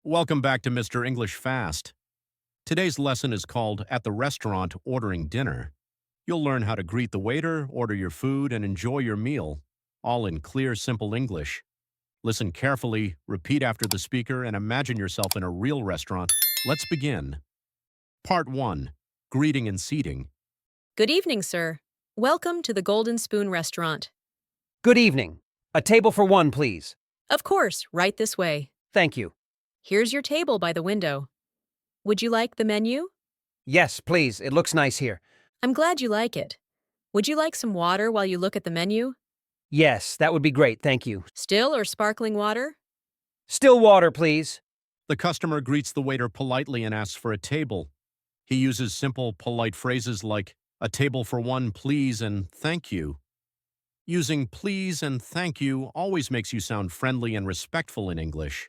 Welcome back to Mr. English Fast. Today's lesson is called At the Restaurant Ordering Dinner. You'll learn how to greet the waiter, order your food, and enjoy your meal, all in clear, simple English. Listen carefully, repeat after the speaker, and imagine yourself in a real restaurant. Let's begin. Part 1. Greeting and Seating. Good evening, sir. Welcome to the Golden Spoon Restaurant. Good evening. A table for one, please. Of course, right this way. Thank you. Here's your table by the window. Would you like the menu? Yes, please. It looks nice here. I'm glad you like it. Would you like some water while you look at the menu? Yes, that would be great. Thank you. Still or sparkling water? Still water, please. The customer greets the waiter politely and asks for a table. He uses simple, polite phrases like, "A table for one, please," and "thank you." Using please and thank you always makes you sound friendly and respectful in English.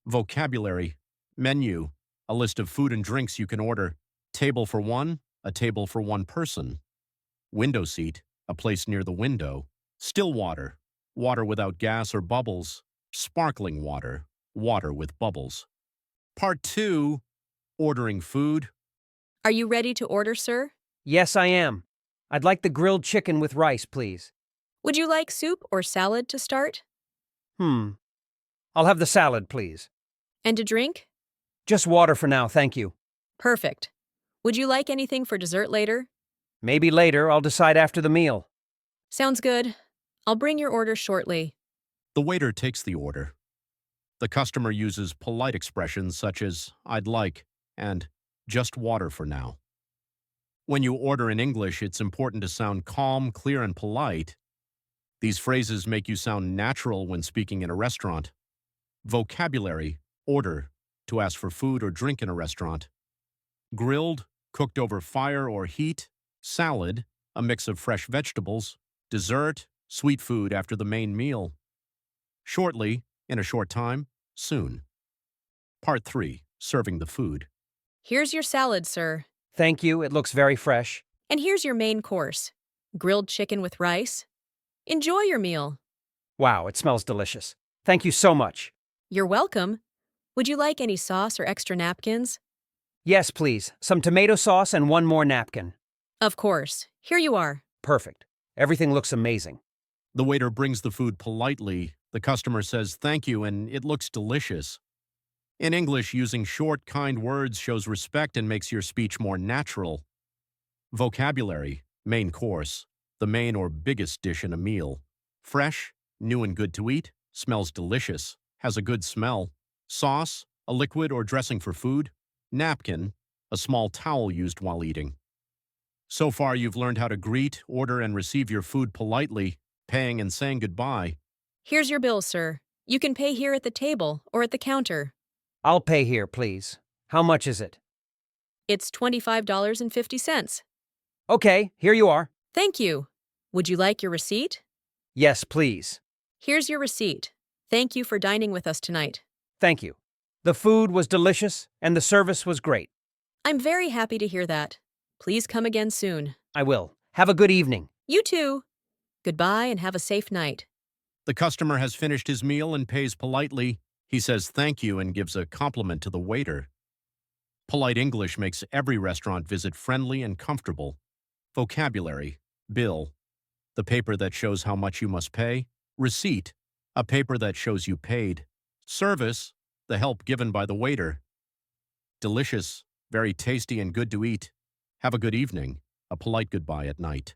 Vocabulary: menu, a list of food and drinks you can order. Table for one, a table for one person. Window seat, a place near the window. Still water, water without gas or bubbles. Sparkling water, water with bubbles. Part 2. Ordering food. Are you ready to order, sir? Yes, I am. I'd like the grilled chicken with rice, please. Would you like soup or salad to start? I'll have the salad, please. And a drink? Just water for now, thank you. Perfect. Would you like anything for dessert later? Maybe later. I'll decide after the meal. Sounds good. I'll bring your order shortly. The waiter takes the order. The customer uses polite expressions such as "I'd like" and "just water for now." When you order in English, it's important to sound calm, clear, and polite. These phrases make you sound natural when speaking in a restaurant. Vocabulary: order, to ask for food or drink in a restaurant. Grilled, cooked over fire or heat. Salad, a mix of fresh vegetables. Dessert, sweet food after the main meal. Shortly, in a short time, soon. Part 3. Serving the food. Here's your salad, sir. Thank you. It looks very fresh. And here's your main course. Grilled chicken with rice. Enjoy your meal. Wow, it smells delicious. Thank you so much. You're welcome. Would you like any sauce or extra napkins? Yes, please. Some tomato sauce and one more napkin. Of course. Here you are. Perfect. Everything looks amazing. The waiter brings the food politely. The customer says thank you, and it looks delicious. In English, using short, kind words shows respect and makes your speech more natural. Vocabulary: main course, the main or biggest dish in a meal. Fresh, new and good to eat, smells delicious, has a good smell. Sauce, a liquid or dressing for food. Napkin, a small towel used while eating. So far, you've learned how to greet, order, and receive your food politely, paying and saying goodbye. Here's your bill, sir. You can pay here at the table or at the counter. I'll pay here, please. How much is it? It's $25.50. Okay, here you are. Thank you. Would you like your receipt? Yes, please. Here's your receipt. Thank you for dining with us tonight. Thank you. The food was delicious and the service was great. I'm very happy to hear that. Please come again soon. I will. Have a good evening. You too. Goodbye and have a safe night. The customer has finished his meal and pays politely. He says thank you and gives a compliment to the waiter. Polite English makes every restaurant visit friendly and comfortable. Vocabulary: bill, the paper that shows how much you must pay. Receipt, a paper that shows you paid. Service, the help given by the waiter. Delicious, very tasty and good to eat. Have a good evening, a polite goodbye at night.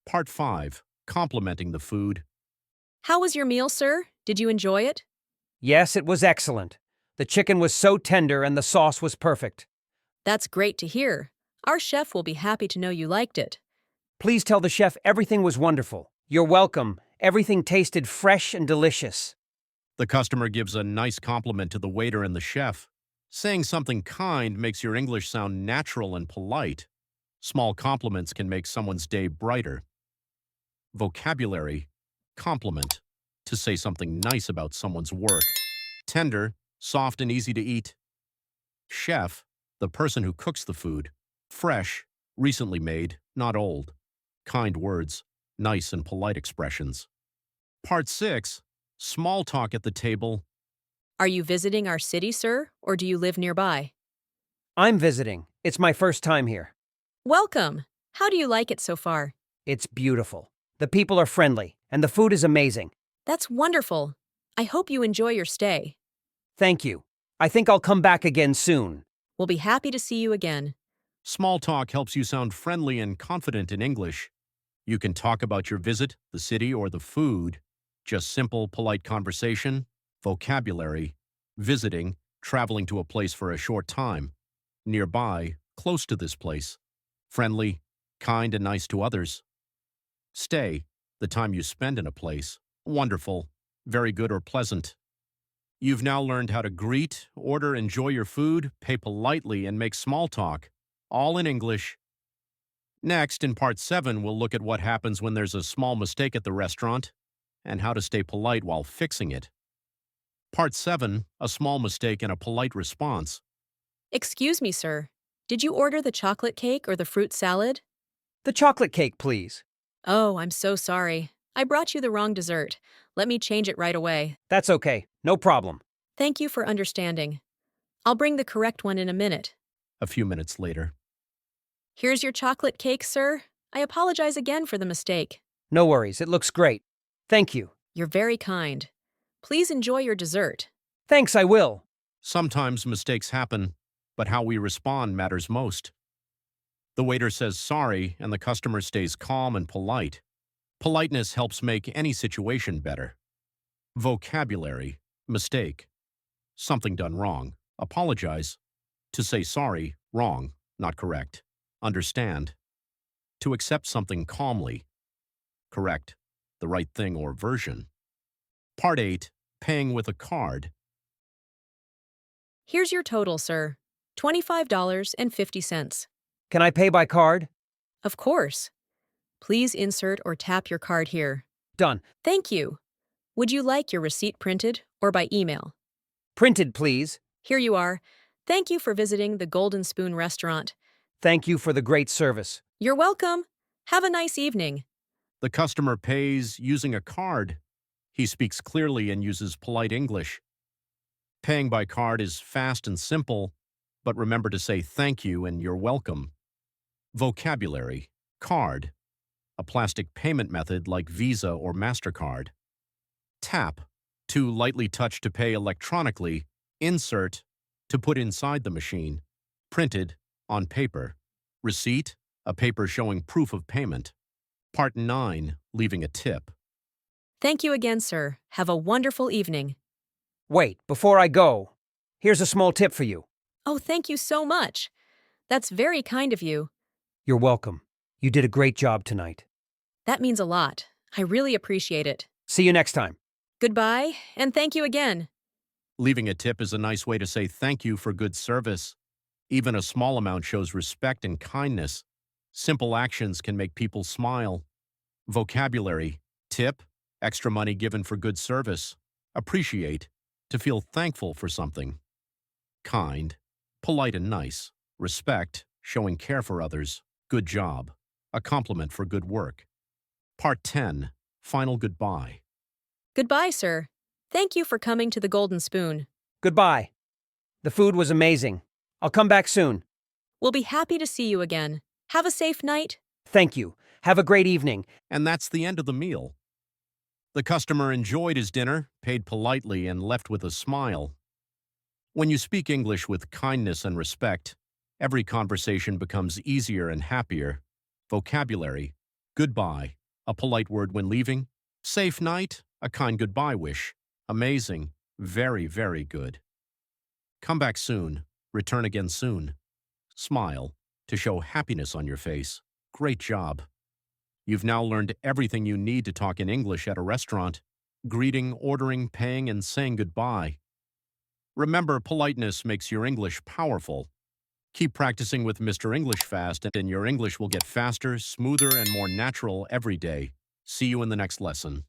Part 5. Complimenting the food. How was your meal, sir? Did you enjoy it? Yes, it was excellent. The chicken was so tender and the sauce was perfect. That's great to hear. Our chef will be happy to know you liked it. Please tell the chef everything was wonderful. You're welcome. Everything tasted fresh and delicious. The customer gives a nice compliment to the waiter and the chef. Saying something kind makes your English sound natural and polite. Small compliments can make someone's day brighter. Vocabulary: compliment, to say something nice about someone's work. Tender, soft and easy to eat. Chef, the person who cooks the food. Fresh, recently made, not old. Kind words, nice and polite expressions. Part 6. Small talk at the table. Are you visiting our city, sir, or do you live nearby? I'm visiting. It's my first time here. Welcome. How do you like it so far? It's beautiful. The people are friendly, and the food is amazing. That's wonderful. I hope you enjoy your stay. Thank you. I think I'll come back again soon. We'll be happy to see you again. Small talk helps you sound friendly and confident in English. You can talk about your visit, the city, or the food. Just simple, polite conversation, vocabulary, visiting, traveling to a place for a short time, nearby, close to this place, friendly, kind and nice to others. Stay, the time you spend in a place, wonderful, very good or pleasant. You've now learned how to greet, order, enjoy your food, pay politely, and make small talk, all in English. Next, in Part 7, we'll look at what happens when there's a small mistake at the restaurant and how to stay polite while fixing it. Part 7, a small mistake and a polite response. Excuse me, sir. Did you order the chocolate cake or the fruit salad? The chocolate cake, please. Oh, I'm so sorry. I brought you the wrong dessert. Let me change it right away. That's okay. No problem. Thank you for understanding. I'll bring the correct one in a minute. A few minutes later. Here's your chocolate cake, sir. I apologize again for the mistake. No worries. It looks great. Thank you. You're very kind. Please enjoy your dessert. Thanks, I will. Sometimes mistakes happen, but how we respond matters most. The waiter says sorry, and the customer stays calm and polite. Politeness helps make any situation better. Vocabulary, mistake. Something done wrong. Apologize. To say sorry, wrong, not correct. Understand. To accept something calmly. Correct. The right thing or version. Part 8, paying with a card. Here's your total, sir. $25.50. Can I pay by card? Of course. Please insert or tap your card here. Done. Thank you. Would you like your receipt printed or by email? Printed, please. Here you are. Thank you for visiting the Golden Spoon restaurant. Thank you for the great service. You're welcome. Have a nice evening. The customer pays using a card. He speaks clearly and uses polite English. Paying by card is fast and simple, but remember to say thank you and you're welcome. Vocabulary, card, a plastic payment method like Visa or MasterCard. Tap, to lightly touch to pay electronically. Insert, to put inside the machine. Printed, on paper. Receipt, a paper showing proof of payment. Part 9, leaving a tip. Thank you again, sir. Have a wonderful evening. Wait, before I go, here's a small tip for you. Oh, thank you so much. That's very kind of you. You're welcome. You did a great job tonight. That means a lot. I really appreciate it. See you next time. Goodbye, and thank you again. Leaving a tip is a nice way to say thank you for good service. Even a small amount shows respect and kindness. Simple actions can make people smile. Vocabulary, tip, extra money given for good service. Appreciate, to feel thankful for something. Kind, polite and nice. Respect, showing care for others. Good job, a compliment for good work. Part 10, final goodbye. Goodbye, sir. Thank you for coming to the Golden Spoon. Goodbye. The food was amazing. I'll come back soon. We'll be happy to see you again. Have a safe night. Thank you. Have a great evening. And that's the end of the meal. The customer enjoyed his dinner, paid politely, and left with a smile. When you speak English with kindness and respect, every conversation becomes easier and happier. Vocabulary, goodbye, a polite word when leaving. Safe night, a kind goodbye wish. Amazing, very, very good. Come back soon, return again soon. Smile, to show happiness on your face. Great job. You've now learned everything you need to talk in English at a restaurant, greeting, ordering, paying, and saying goodbye. Remember, politeness makes your English powerful. Keep practicing with Mr. English Fast, and your English will get faster, smoother, and more natural every day. See you in the next lesson.